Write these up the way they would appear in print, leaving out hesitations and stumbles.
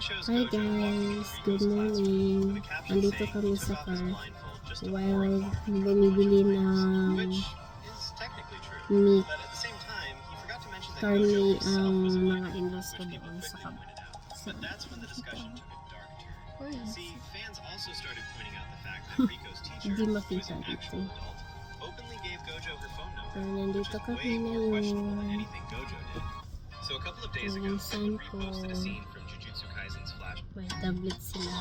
Hi guys, good morning. Andito kami sa car while bumibili ng meat. Karni ang mga in-laws ko doon sa kabot. So, hindi makita dito. So, nandito kami ngayon. Yung son ko, may tablet sila.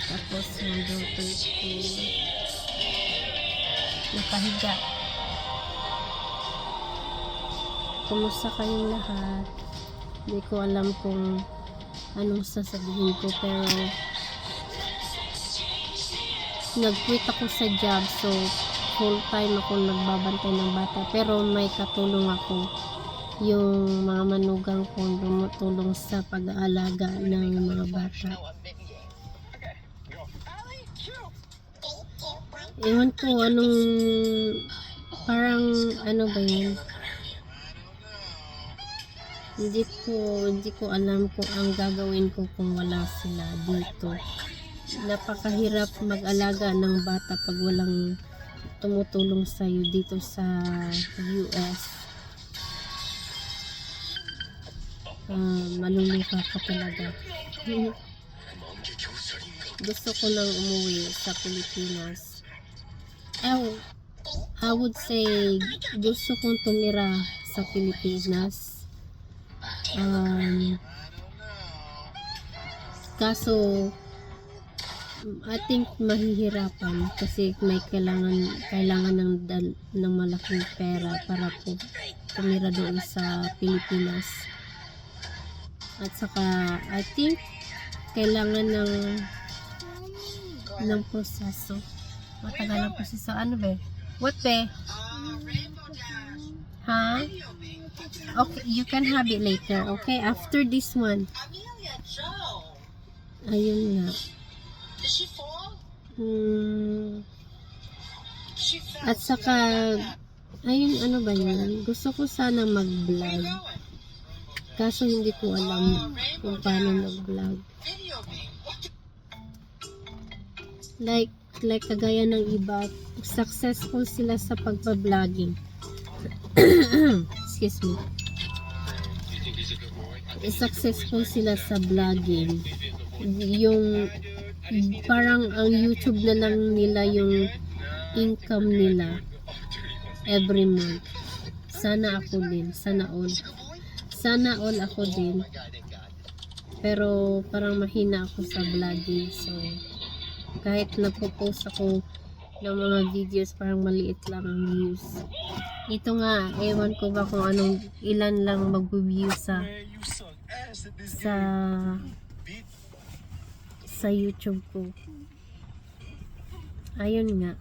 Tapos yung daughter ko, nakahiga. Kumusta kayong lahat? Hindi ko alam kung anong sasabihin ko, pero nag-quit ako sa job, so full time ako nagbabantay ng bata, pero may katulong ako. Yung mga manugang ko tumutulong sa pag-aalaga ng mga bata. Ewan ko anong, parang ano ba yun, hindi ko alam kung ang gagawin ko kung wala sila dito. Napakahirap mag-alaga ng bata pag walang tumutulong sa'yo dito sa US. Maluluka ka talaga. Gusto ko nang umuwi sa Pilipinas. I would say gusto kong tumira sa Pilipinas. Kaso I think mahihirapan kasi may kailangan ng malaking pera para po tumira doon sa Pilipinas. At saka I think kailangan ng proseso. Matagal ang proseso. Ano ba? What ba? Huh? Okay, you can have it later. Okay, after this one. Ayun nga. At saka ayun, ano ba yun? Gusto ko sana mag-vlog. Kaso hindi ko alam kung paano mag-vlog. Like kagaya ng iba, successful sila sa pagpa-vlogging. Excuse me. Successful sila sa vlogging. Yung parang ang YouTube na lang nila yung income nila every month. Sana ako din. Sana all ako din. Pero parang mahina ako sa vlogging. So, kahit nagpo-post ako ng mga videos, parang maliit lang ang views. Ito nga, ewan ko ba kung ilan lang mag-view sa YouTube ko. Ayun nga.